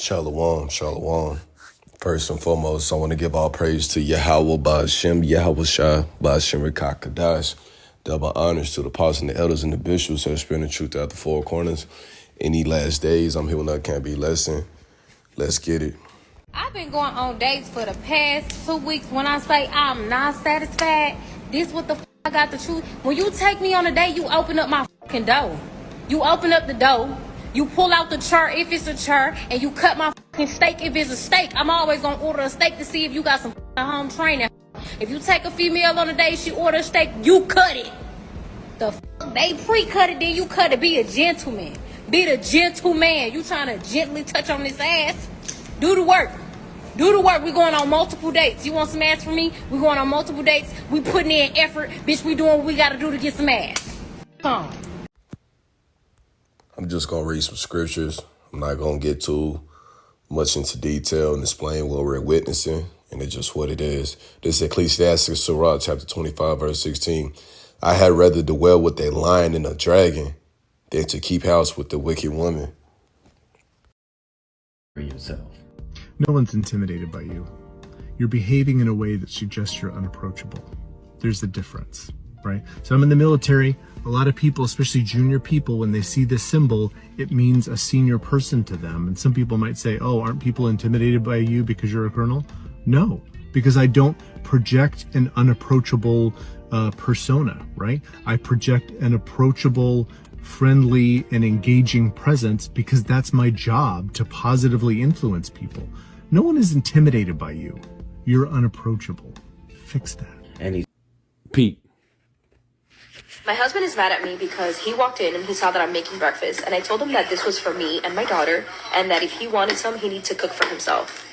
Shalom, shalom. First and foremost, I want to give all praise to Yahweh Ba'ashem, Yahweh Shah, Ba'ashem Rekakadash. Double honors to the apostles and the elders and the bishops who have spread the truth out the four corners. Any last days, I'm here with another Can't Be Lesson. Let's get it. I've been going on dates for the past 2 weeks. When I say I'm not satisfied, this what the I got the truth. When you take me on a date, you open up my fucking door. You open up the door. You pull out the chair if it's a chair, and you cut my fucking steak if it's a steak. I'm always gonna order a steak to see if you got some home training. If you take a female on a date, she order a steak, you cut it. They pre-cut it, then you cut it. Be a gentleman. Be the gentleman. You trying to gently touch on this ass? Do the work. Do the work. We going on multiple dates. You want some ass from me? We going on multiple dates. We putting in effort. Bitch, we doing what we gotta do to get some ass. Come on. I'm just going to read some scriptures. I'm not going to get too much into detail and explain what we're witnessing, and it's just what it is. This is Ecclesiastes Surah, chapter 25, verse 16. I had rather dwell with a lion and a dragon than to keep house with the wicked woman. For yourself. No one's intimidated by you. You're behaving in a way that suggests you're unapproachable. There's a difference, right? So I'm in the military. A lot of people, especially junior people, when they see this symbol, it means a senior person to them. And some people might say, oh, aren't people intimidated by you because you're a colonel? No, because I don't project an unapproachable persona, right? I project an approachable, friendly, and engaging presence because that's my job, to positively influence people. No one is intimidated by you. You're unapproachable. Fix that. And he's Pete. My husband is mad at me because he walked in and he saw that I'm making breakfast, and I told him that this was for me and my daughter, and that if he wanted some, he needed to cook for himself.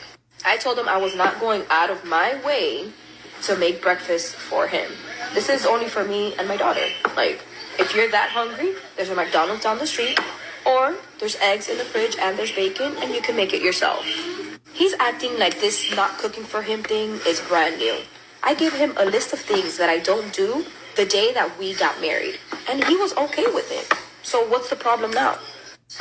I told him I was not going out of my way to make breakfast for him. This is only for me and my daughter. Like, if you're that hungry, there's a McDonald's down the street, or there's eggs in the fridge and there's bacon, and you can make it yourself. He's acting like this not cooking for him thing is brand new. I gave him a list of things that I don't do the day that we got married, and he was okay with it. So what's the problem now?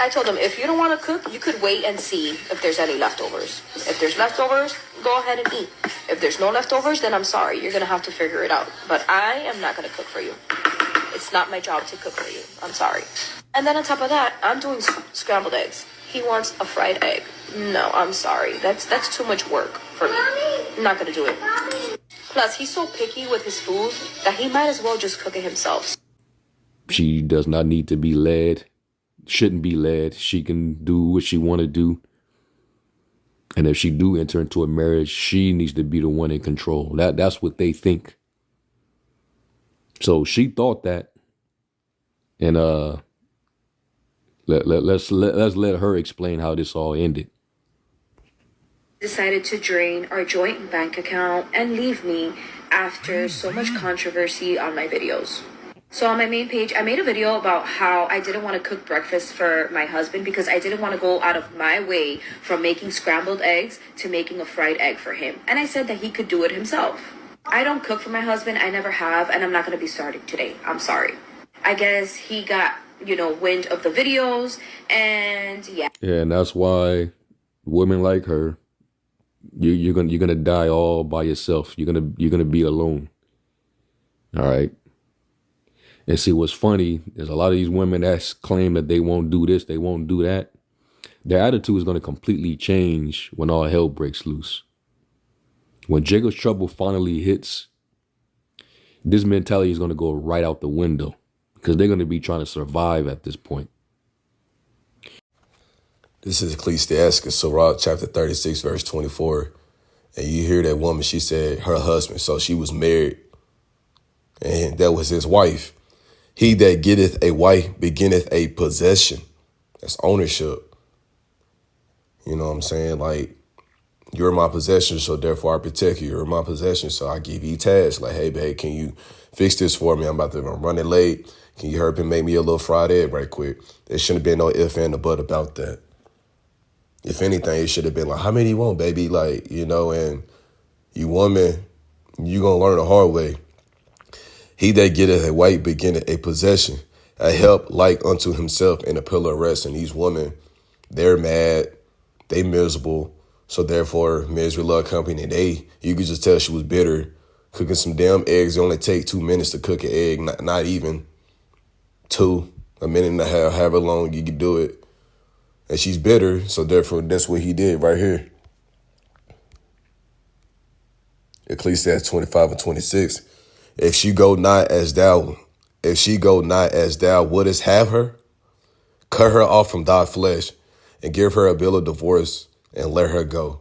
I told him, if you don't want to cook, you could wait and see if there's any leftovers. If there's leftovers, go ahead and eat. If there's no leftovers, then I'm sorry. You're going to have to figure it out. But I am not going to cook for you. It's not my job to cook for you. I'm sorry. And then on top of that, I'm doing scrambled eggs. He wants a fried egg. No, I'm sorry. That's too much work for me. I'm not going to do it. Plus, he's so picky with his food that he might as well just cook it himself. She does not need to be led, shouldn't be led. She can do what she want to do. And if she do enter into a marriage, she needs to be the one in control. That's what they think. So she thought that. And let's let her explain how this all ended. Decided to drain our joint bank account and leave me after so much controversy on my videos. So on my main page, I made a video about how I didn't want to cook breakfast for my husband because I didn't want to go out of my way from making scrambled eggs to making a fried egg for him. And I said that he could do it himself. I don't cook for my husband. I never have, and I'm not going to be starting today. I'm sorry. I guess he got, wind of the videos, and yeah. Yeah, and that's why women like her, you're gonna die all by yourself. You're gonna be alone. All right. And see, what's funny is a lot of these women that claim that they won't do this, they won't do that. Their attitude is going to completely change when all hell breaks loose. When Jacob's trouble finally hits, this mentality is going to go right out the window because they're going to be trying to survive at this point. This is Ecclesiastes Surah, chapter 36, verse 24. And you hear that woman, she said her husband, so she was married, and that was his wife. He that getteth a wife beginneth a possession. That's ownership. You know what I'm saying? Like, you're my possession, so therefore I protect you. You're my possession, so I give you tasks. Like, hey, babe, can you fix this for me? I'm about to run it late. Can you hurry and make me a little fried egg right quick? There shouldn't have been no if and a but about that. If anything, it should have been like, how many you want, baby? Like, and you woman, you going to learn the hard way. He that getteth a wife beginneth a possession, a help like unto himself, and a pillar of rest. And these women, they're mad. they miserable. So therefore, Misery Love Company, you could just tell she was bitter. Cooking some damn eggs, it only take 2 minutes to cook an egg, not even 2, a minute and a half, however long you can do it. And she's bitter, so therefore that's what he did right here. Ecclesiastes 25 and 26. If she go not as thou wouldest have her, cut her off from thy flesh and give her a bill of divorce and let her go.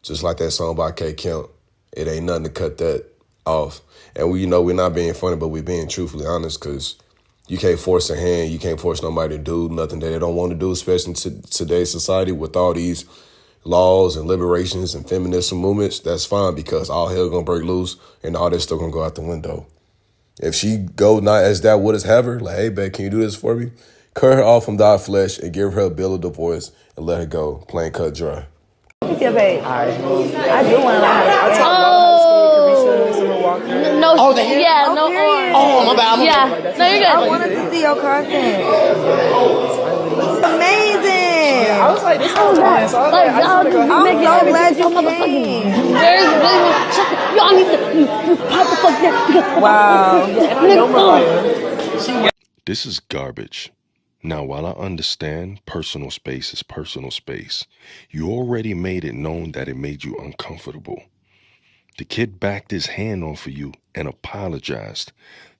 Just like that song by K Count. It ain't nothing to cut that off. And we're not being funny, but we're being truthfully honest, because you can't force a hand. You can't force nobody to do nothing that they don't want to do, especially in today's society with all these laws and liberations and feminism movements. That's fine, because all hell gonna break loose and all this still gonna go out the window. If she go not as thou wouldest have her, like, hey, babe, can you do this for me? Cut her off from thy flesh and give her a bill of divorce and let her go. Plain cut dry. Yeah, babe. I do want to learn. No, yeah, no arm. Oh, my bad. Yeah, no, you're good. I wanted to see your content. Amazing. I was like, this one's fine. So I was like, I just want to go. I'm so glad you came. Y'all need to pop the fuck down. Wow. This is garbage. Now, while I understand personal space is personal space, you already made it known that it made you uncomfortable. The kid backed his hand off of you and apologized.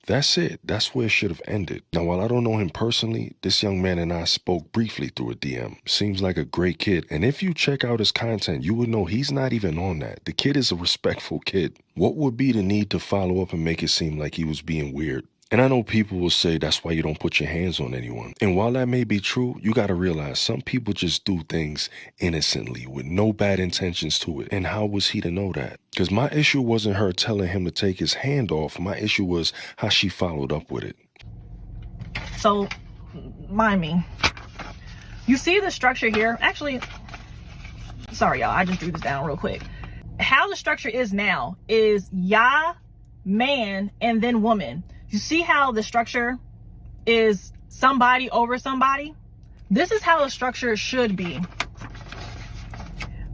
That's it. That's where it should have ended. Now, while I don't know him personally, this young man and I spoke briefly through a DM. Seems like a great kid. And if you check out his content, you would know he's not even on that. The kid is a respectful kid. What would be the need to follow up and make it seem like he was being weird? And I know people will say that's why you don't put your hands on anyone. And while that may be true, you got to realize some people just do things innocently with no bad intentions to it. And how was he to know that? Because my issue wasn't her telling him to take his hand off. My issue was how she followed up with it. So, mind me. You see the structure here? Actually, sorry, y'all. I just drew this down real quick. How the structure is now is Yah, man, and then woman. You see how the structure is somebody over somebody? This is how the structure should be.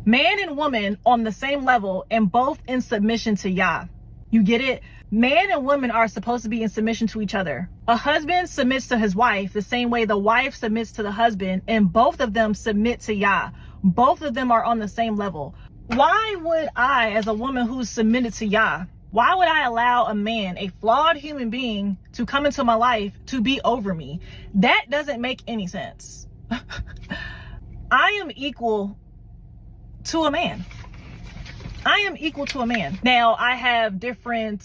Man and woman on the same level and both in submission to Yah. You get it? Man and woman are supposed to be in submission to each other. A husband submits to his wife the same way the wife submits to the husband, and both of them submit to Yah. Both of them are on the same level. Why would I, as a woman who's submitted to Yah, why would I allow a man, a flawed human being, to come into my life to be over me? That doesn't make any sense. I am equal to a man. I am equal to a man. Now, I have different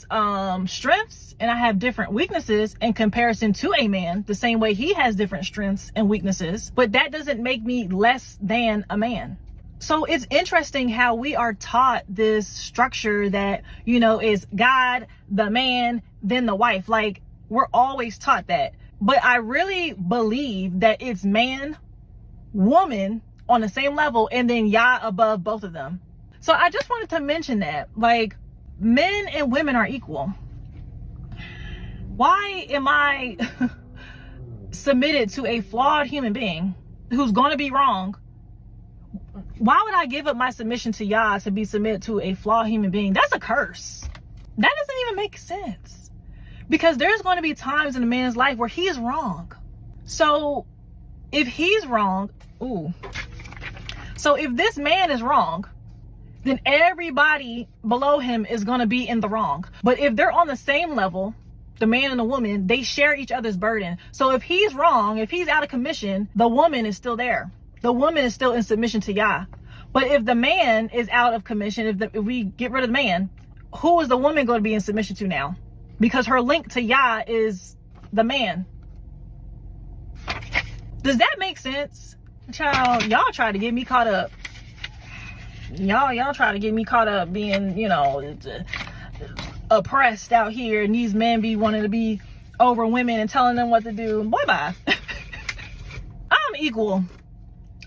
strengths and I have different weaknesses in comparison to a man, the same way he has different strengths and weaknesses, but that doesn't make me less than a man. So it's interesting how we are taught this structure that, is God, the man, then the wife. Like, we're always taught that. But I really believe that it's man, woman on the same level, and then Yah above both of them. So I just wanted to mention that, like, men and women are equal. Why am I submitted to a flawed human being who's going to be wrong? Why would I give up my submission to Yah to be submitted to a flawed human being? That's a curse. That doesn't even make sense. Because there's going to be times in a man's life where he is wrong. So if he's wrong, so if this man is wrong, then everybody below him is going to be in the wrong. But if they're on the same level, the man and the woman, they share each other's burden. So if he's wrong, if he's out of commission, the woman is still there. The woman is still in submission to Yah. But if the man is out of commission, if we get rid of the man, who is the woman going to be in submission to now? Because her link to Yah is the man. Does that make sense? Child, y'all try to get me caught up. Y'all try to get me caught up being, oppressed out here, and these men be wanting to be over women and telling them what to do. Boy, bye. I'm equal.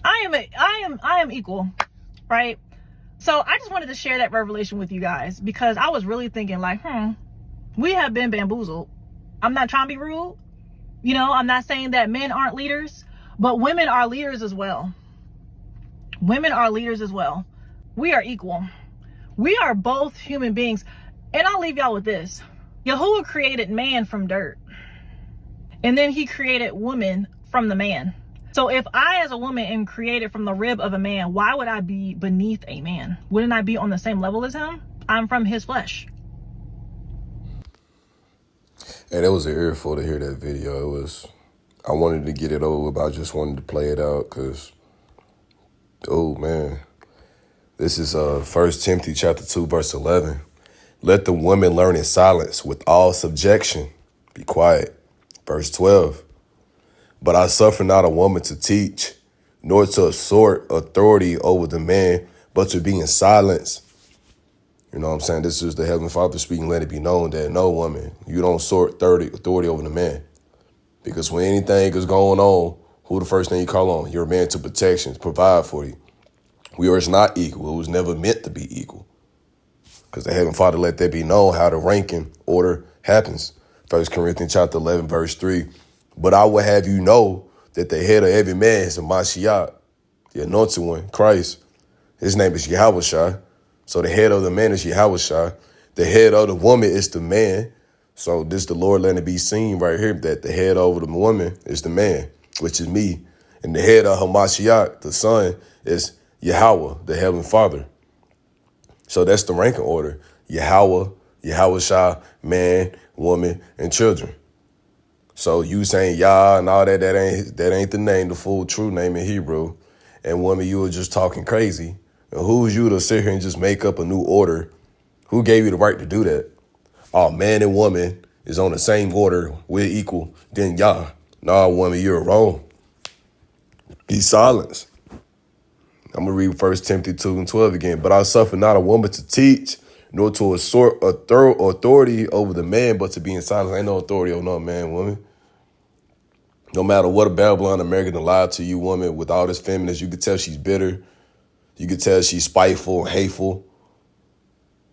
I am equal, right? So I just wanted to share that revelation with you guys, because I was really thinking like, we have been bamboozled. I'm not trying to be rude. I'm not saying that men aren't leaders, but women are leaders as well. Women are leaders as well. We are equal. We are both human beings. And I'll leave y'all with this. Yahuwah created man from dirt. And then he created woman from the man. So if I, as a woman, am created from the rib of a man, why would I be beneath a man? Wouldn't I be on the same level as him? I'm from his flesh. And it was an earful to hear that video. I wanted to get it over, but I just wanted to play it out because, oh man, this is 1 Timothy chapter 2, verse 11. Let the woman learn in silence with all subjection. Be quiet. Verse 12. But I suffer not a woman to teach, nor to assert authority over the man, but to be in silence. You know what I'm saying? This is the Heavenly Father speaking. Let it be known that no woman, you don't assert authority over the man. Because when anything is going on, who the first thing you call on? You're a man to protection, to provide for you. We are not equal. It was never meant to be equal. Because the Heavenly Father let that be known how the ranking order happens. 1 Corinthians chapter 11, verse 3. But I will have you know that the head of every man is a Mashiach, the anointed one, Christ. His name is Yahushua. So the head of the man is Yahushua. The head of the woman is the man. So this the Lord letting it be seen right here that the head over the woman is the man, which is me. And the head of Hamashiach, the son, is Yahweh, the Heavenly Father. So that's the ranking order. Yahweh, Yahushua, man, woman, and children. So you saying Yah and all that ain't the name, the full true name in Hebrew. And woman, you were just talking crazy. And who's you to sit here and just make up a new order? Who gave you the right to do that? Oh, man and woman is on the same order. We're equal. Then Yah. Nah, woman, you're wrong. Be silenced. I'm going to read 1 Timothy 2 and 12 again. But I suffer not a woman to teach, nor to assert authority over the man, but to be in silence. Ain't no authority over no man, woman. No matter what a Babylon American lied to you, woman, with all this feminist, you could tell she's bitter. You could tell she's spiteful and hateful.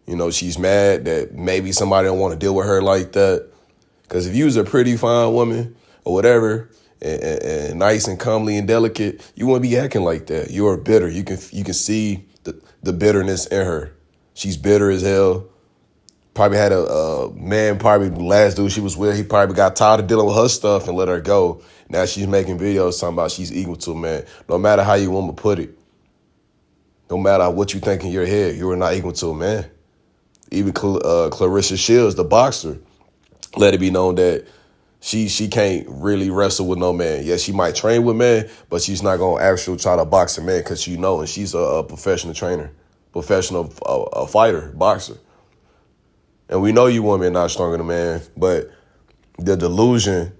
You know, she's mad that maybe somebody don't want to deal with her like that. Because if you was a pretty fine woman or whatever, and nice and comely and delicate, you wouldn't be acting like that. You're bitter. You can see the bitterness in her. She's bitter as hell. Probably had a man, probably the last dude she was with, he probably got tired of dealing with her stuff and let her go. Now she's making videos talking about she's equal to a man. No matter how you want to put it. No matter what you think in your head, you are not equal to a man. Even Clarissa Shields, the boxer, let it be known that she can't really wrestle with no man. Yes, she might train with men, but she's not going to actually try to box a man because and she's a professional trainer, professional fighter, boxer. And we know you women not stronger than a man, but the delusion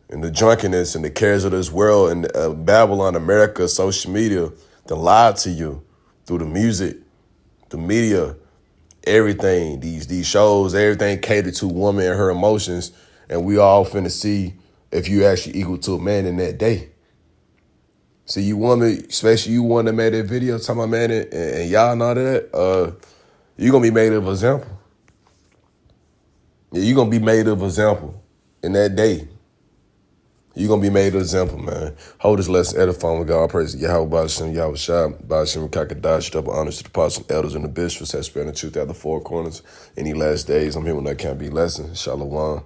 and the drunkenness and the cares of this world and Babylon, America, social media, that lied to you through the music, the media, everything, these shows, everything catered to woman and her emotions. And we all finna see if you actually equal to a man in that day. See, you woman, especially you one that made that video talking about man and y'all and all that, you're going to be made of example. Yeah, you're going to be made of example in that day. You're going to be made an example, man. Hold this lesson edifying with God. Praise Yahweh, Ba'ashem, Yahweh Shai, Ba'ashem, Kakadash, double honors to the apostles, elders, and the bishops that spread the truth out the four corners. Any last days, I'm here when that can't be lesson. Shalom.